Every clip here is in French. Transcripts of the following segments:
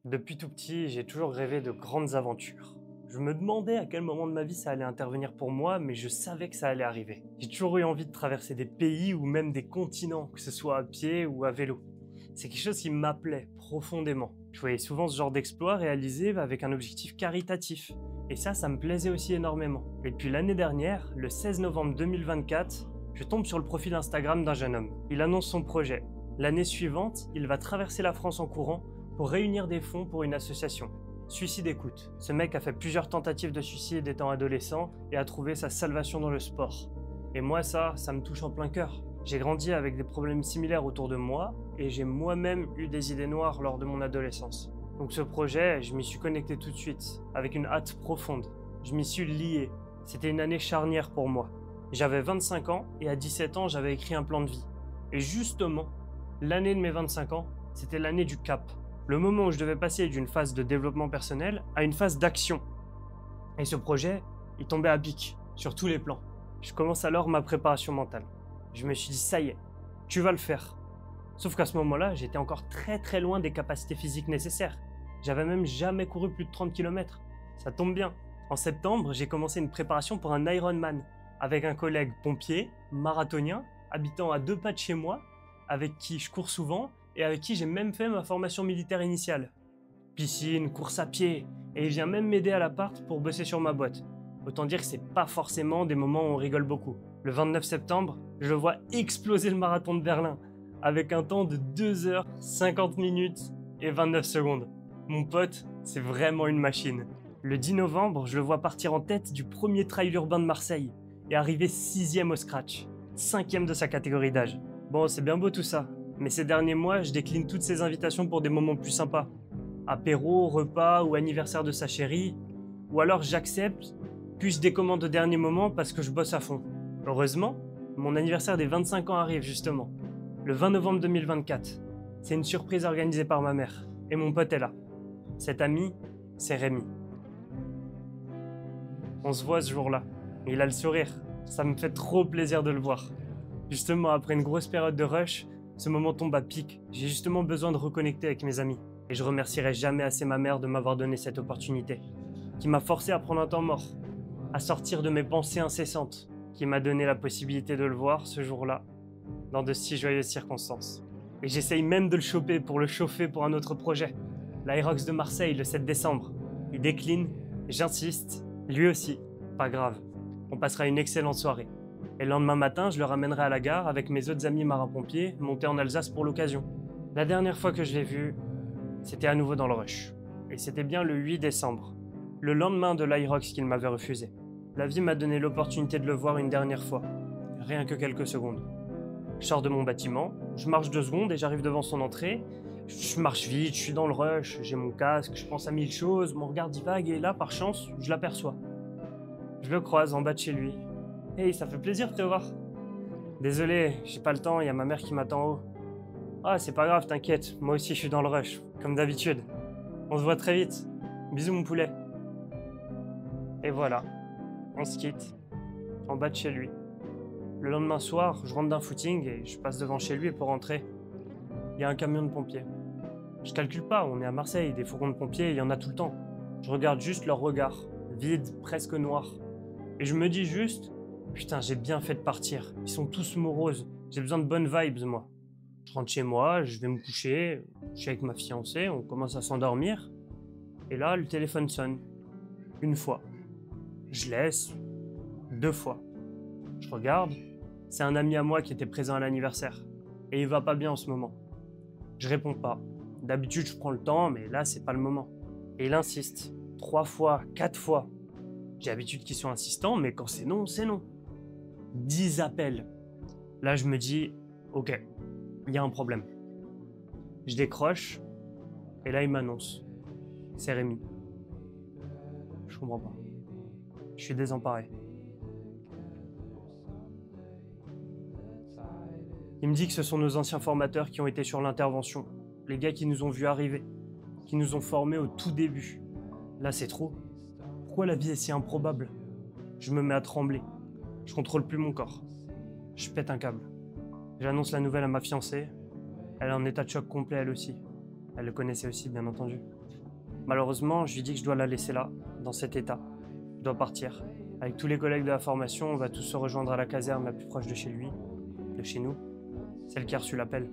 Depuis tout petit, j'ai toujours rêvé de grandes aventures. Je me demandais à quel moment de ma vie ça allait intervenir pour moi, mais je savais que ça allait arriver. J'ai toujours eu envie de traverser des pays ou même des continents, que ce soit à pied ou à vélo. C'est quelque chose qui m'appelait profondément. Je voyais souvent ce genre d'exploit réalisé avec un objectif caritatif. Et ça me plaisait aussi énormément. Et puis l'année dernière, le 16 novembre 2024, je tombe sur le profil Instagram d'un jeune homme. Il annonce son projet. L'année suivante, il va traverser la France en courant pour réunir des fonds pour une association. Suicide Écoute. Ce mec a fait plusieurs tentatives de suicide étant adolescent et a trouvé sa salvation dans le sport. Et moi ça me touche en plein cœur. J'ai grandi avec des problèmes similaires autour de moi et j'ai moi-même eu des idées noires lors de mon adolescence. Donc ce projet, je m'y suis connecté tout de suite, avec une hâte profonde. Je m'y suis lié. C'était une année charnière pour moi. J'avais 25 ans et à 17 ans, j'avais écrit un plan de vie. Et justement, l'année de mes 25 ans, c'était l'année du cap. Le moment où je devais passer d'une phase de développement personnel à une phase d'action. Et ce projet, il tombait à pic, sur tous les plans. Je commence alors ma préparation mentale. Je me suis dit, ça y est, tu vas le faire. Sauf qu'à ce moment-là, j'étais encore très loin des capacités physiques nécessaires. J'avais même jamais couru plus de 30 km. Ça tombe bien. En septembre, j'ai commencé une préparation pour un Ironman, avec un collègue pompier, marathonien, habitant à 2 pas de chez moi, avec qui je cours souvent, et avec qui j'ai même fait ma formation militaire initiale. Piscine, course à pied, et il vient même m'aider à l'appart pour bosser sur ma boîte. Autant dire que c'est pas forcément des moments où on rigole beaucoup. Le 29 septembre, je le vois exploser le marathon de Berlin, avec un temps de 2 heures, 50 minutes et 29 secondes. Mon pote, c'est vraiment une machine. Le 10 novembre, je le vois partir en tête du premier trail urbain de Marseille, et arriver 6e au scratch, 5e de sa catégorie d'âge. Bon, c'est bien beau tout ça, mais ces derniers mois, je décline toutes ces invitations pour des moments plus sympas. Apéro, repas ou anniversaire de sa chérie. Ou alors j'accepte, puis je décommande au dernier moment parce que je bosse à fond. Heureusement, mon anniversaire des 25 ans arrive justement. Le 20 novembre 2024. C'est une surprise organisée par ma mère. Et mon pote est là. Cet ami, c'est Rémi. On se voit ce jour-là. Il a le sourire. Ça me fait trop plaisir de le voir. Justement, après une grosse période de rush, ce moment tombe à pic. J'ai justement besoin de reconnecter avec mes amis. Et je remercierai jamais assez ma mère de m'avoir donné cette opportunité. Qui m'a forcé à prendre un temps mort. À sortir de mes pensées incessantes. Qui m'a donné la possibilité de le voir ce jour-là. Dans de si joyeuses circonstances. Et j'essaye même de le choper pour le chauffer pour un autre projet. L'Aerox de Marseille le 7 décembre. Il décline. J'insiste. Lui aussi. Pas grave. On passera une excellente soirée. Et le lendemain matin, je le ramènerai à la gare avec mes autres amis marins-pompiers montés en Alsace pour l'occasion. La dernière fois que je l'ai vu, c'était à nouveau dans le rush. Et c'était bien le 8 décembre, le lendemain de l'Aerox qu'il m'avait refusé. La vie m'a donné l'opportunité de le voir une dernière fois, rien que quelques secondes. Je sors de mon bâtiment, je marche 2 secondes et j'arrive devant son entrée. Je marche vite, je suis dans le rush, j'ai mon casque, je pense à 1000 choses, mon regard divague et là, par chance, je l'aperçois. Je le croise en bas de chez lui. Hey, ça fait plaisir de te voir. Désolé, j'ai pas le temps, il y a ma mère qui m'attend en haut. Ah, c'est pas grave, t'inquiète, moi aussi je suis dans le rush, comme d'habitude. On se voit très vite. Bisous mon poulet. Et voilà, on se quitte, en bas de chez lui. Le lendemain soir, je rentre d'un footing et je passe devant chez lui pour rentrer. Il y a un camion de pompiers. Je calcule pas, on est à Marseille, des fourgons de pompiers, il y en a tout le temps. Je regarde juste leur regard, vide, presque noir. Et je me dis juste, putain, j'ai bien fait de partir. Ils sont tous moroses. J'ai besoin de bonnes vibes, moi. Je rentre chez moi, je vais me coucher. Je suis avec ma fiancée, on commence à s'endormir. Et là, le téléphone sonne. Une fois. Je laisse. 2 fois. Je regarde. C'est un ami à moi qui était présent à l'anniversaire. Et il va pas bien en ce moment. Je réponds pas. D'habitude, je prends le temps, mais là, c'est pas le moment. Et il insiste. 3 fois, 4 fois. J'ai l'habitude qu'ils soient insistants, mais quand c'est non, c'est non. 10 appels. Là, je me dis, ok, il y a un problème. Je décroche, et là, il m'annonce. C'est Rémi. Je comprends pas. Je suis désemparé. Il me dit que ce sont nos anciens formateurs qui ont été sur l'intervention. Les gars qui nous ont vus arriver. Qui nous ont formés au tout début. Là, c'est trop. Pourquoi la vie est si improbable? Je me mets à trembler. Je contrôle plus mon corps. Je pète un câble. J'annonce la nouvelle à ma fiancée. Elle est en état de choc complet elle aussi. Elle le connaissait aussi, bien entendu. Malheureusement, je lui dis que je dois la laisser là, dans cet état. Je dois partir. Avec tous les collègues de la formation, on va tous se rejoindre à la caserne la plus proche de chez lui, de chez nous, celle qui a reçu l'appel.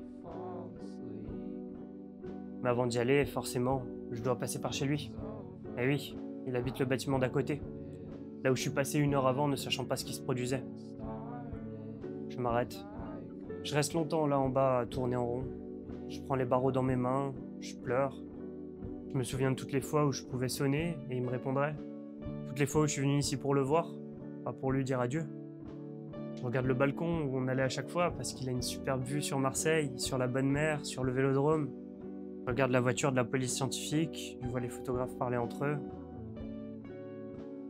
Mais avant d'y aller, forcément, je dois passer par chez lui. Eh oui, il habite le bâtiment d'à côté, là où je suis passé 1 heure avant ne sachant pas ce qui se produisait. Je m'arrête. Je reste longtemps là en bas à tourner en rond. Je prends les barreaux dans mes mains, je pleure. Je me souviens de toutes les fois où je pouvais sonner et il me répondrait. Toutes les fois où je suis venu ici pour le voir, pas pour lui dire adieu. Je regarde le balcon où on allait à chaque fois parce qu'il a une superbe vue sur Marseille, sur la Bonne Mer, sur le Vélodrome. Je regarde la voiture de la police scientifique, je vois les photographes parler entre eux.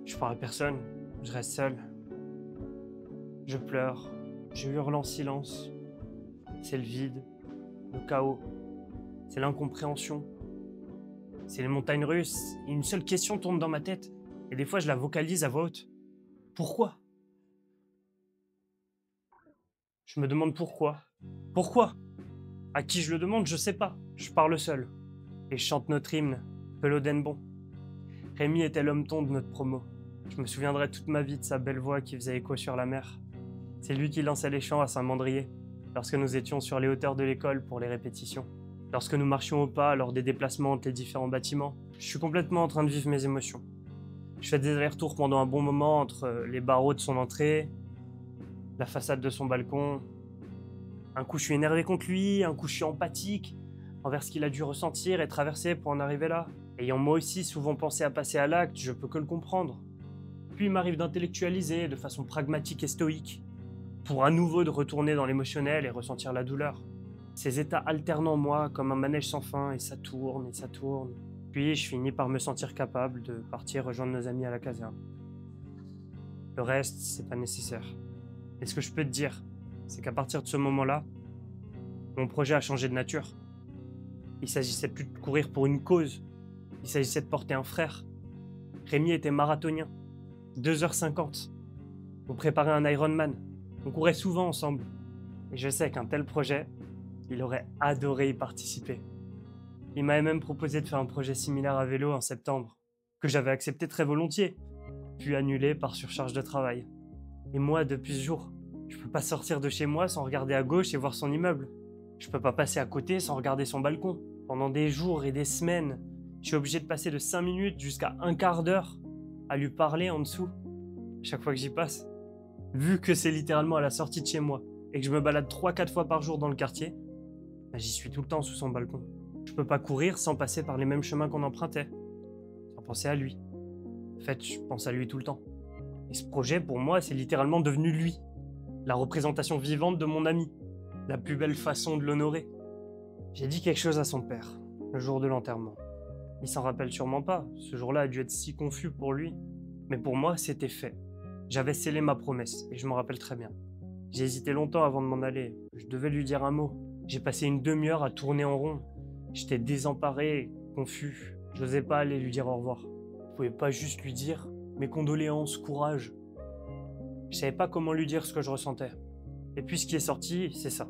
Je parle à personne, je reste seul. Je pleure, je hurle en silence. C'est le vide, le chaos, c'est l'incompréhension. C'est les montagnes russes, et une seule question tourne dans ma tête, et des fois je la vocalise à voix haute. Pourquoi ? Je me demande pourquoi. Pourquoi ? À qui je le demande, je sais pas. Je parle seul. Et je chante notre hymne, Pelodenbon. Rémi était l'homme-ton de notre promo. Je me souviendrai toute ma vie de sa belle voix qui faisait écho sur la mer. C'est lui qui lançait les chants à Saint-Mandrier, lorsque nous étions sur les hauteurs de l'école pour les répétitions. Lorsque nous marchions au pas lors des déplacements entre les différents bâtiments, je suis complètement en train de vivre mes émotions. Je fais des allers-retours pendant un bon moment entre les barreaux de son entrée, la façade de son balcon. Un coup je suis énervé contre lui, un coup je suis empathique envers ce qu'il a dû ressentir et traverser pour en arriver là. Ayant moi aussi souvent pensé à passer à l'acte, je peux que le comprendre. Puis il m'arrive d'intellectualiser de façon pragmatique et stoïque, pour à nouveau de retourner dans l'émotionnel et ressentir la douleur. Ces états alternent en moi comme un manège sans fin et ça tourne et ça tourne. Puis je finis par me sentir capable de partir rejoindre nos amis à la caserne. Le reste, c'est pas nécessaire. Et ce que je peux te dire, c'est qu'à partir de ce moment-là, mon projet a changé de nature. Il s'agissait plus de courir pour une cause, il s'agissait de porter un frère. Rémi était marathonien, 2h50. On préparait un Ironman, on courait souvent ensemble. Et je sais qu'un tel projet, il aurait adoré y participer. Il m'avait même proposé de faire un projet similaire à vélo en septembre, que j'avais accepté très volontiers, puis annulé par surcharge de travail. Et moi, depuis ce jour, je peux pas sortir de chez moi sans regarder à gauche et voir son immeuble. Je peux pas passer à côté sans regarder son balcon. Pendant des jours et des semaines, je suis obligé de passer de 5 minutes jusqu'à un quart d'heure à lui parler en dessous, chaque fois que j'y passe. Vu que c'est littéralement à la sortie de chez moi et que je me balade 3-4 fois par jour dans le quartier, j'y suis tout le temps sous son balcon. Je peux pas courir sans passer par les mêmes chemins qu'on empruntait, sans penser à lui. En fait, je pense à lui tout le temps. Et ce projet, pour moi, c'est littéralement devenu lui. La représentation vivante de mon ami. La plus belle façon de l'honorer. J'ai dit quelque chose à son père, le jour de l'enterrement. Il s'en rappelle sûrement pas, ce jour-là a dû être si confus pour lui. Mais pour moi, c'était fait. J'avais scellé ma promesse, et je m'en rappelle très bien. J'ai hésité longtemps avant de m'en aller. Je devais lui dire un mot. J'ai passé une demi-heure à tourner en rond. J'étais désemparé, confus. Je n'osais pas aller lui dire au revoir. Je pouvais pas juste lui dire mes condoléances, courage. Je savais pas comment lui dire ce que je ressentais. Et puis ce qui est sorti, c'est ça.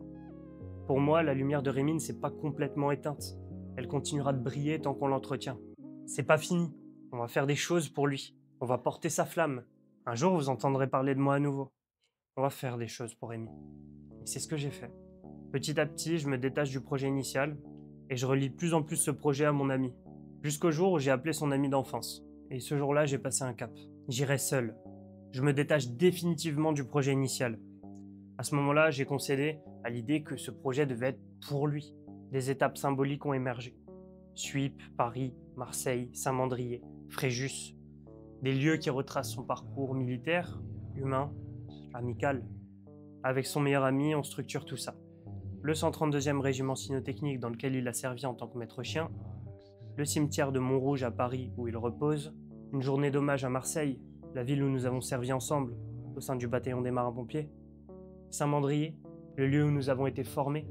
Pour moi, la lumière de Rémi ne s'est pas complètement éteinte. Elle continuera de briller tant qu'on l'entretient. C'est pas fini. On va faire des choses pour lui. On va porter sa flamme. Un jour, vous entendrez parler de moi à nouveau. On va faire des choses pour Rémi. Et c'est ce que j'ai fait. Petit à petit, je me détache du projet initial et je relie de plus en plus ce projet à mon ami. Jusqu'au jour où j'ai appelé son ami d'enfance. Et ce jour-là, j'ai passé un cap. J'irai seul. Je me détache définitivement du projet initial. À ce moment-là, j'ai concédé à l'idée que ce projet devait être pour lui. Des étapes symboliques ont émergé. Suippes, Paris, Marseille, Saint-Mandrier, Fréjus. Des lieux qui retracent son parcours militaire, humain, amical. Avec son meilleur ami, on structure tout ça. Le 132e régiment cynotechnique dans lequel il a servi en tant que maître chien, le cimetière de Montrouge à Paris où il repose, une journée d'hommage à Marseille, la ville où nous avons servi ensemble au sein du bataillon des marins-pompiers, Saint-Mandrier, le lieu où nous avons été formés,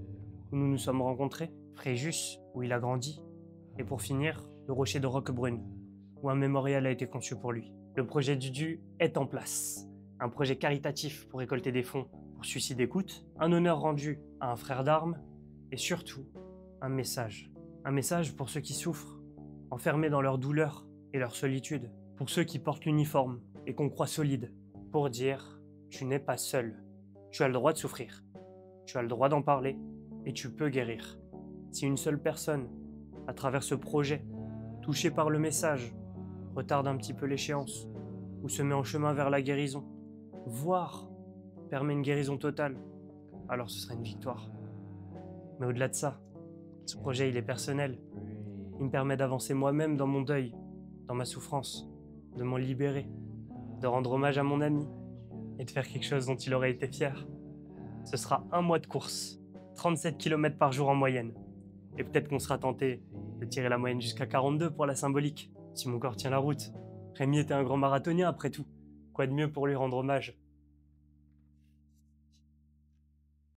où nous nous sommes rencontrés, Fréjus, où il a grandi, et pour finir, le rocher de Roquebrune, où un mémorial a été conçu pour lui. Le projet Dudu est en place. Un projet caritatif pour récolter des fonds pour Suicide Écoute, un honneur rendu à un frère d'armes, et surtout, un message. Un message pour ceux qui souffrent. enfermés dans leur douleur et leur solitude. Pour ceux qui portent l'uniforme et qu'on croit solide, pour dire « tu n'es pas seul, tu as le droit de souffrir, tu as le droit d'en parler et tu peux guérir ». Si une seule personne, à travers ce projet, touchée par le message, retarde un petit peu l'échéance ou se met en chemin vers la guérison, voire permet une guérison totale, alors ce sera une victoire. Mais au-delà de ça, ce projet il est personnel. Il me permet d'avancer moi-même dans mon deuil, dans ma souffrance, de m'en libérer, de rendre hommage à mon ami et de faire quelque chose dont il aurait été fier. Ce sera 1 mois de course, 37 km par jour en moyenne. Et peut-être qu'on sera tenté de tirer la moyenne jusqu'à 42 pour la symbolique, si mon corps tient la route. Rémi était un grand marathonien après tout. Quoi de mieux pour lui rendre hommage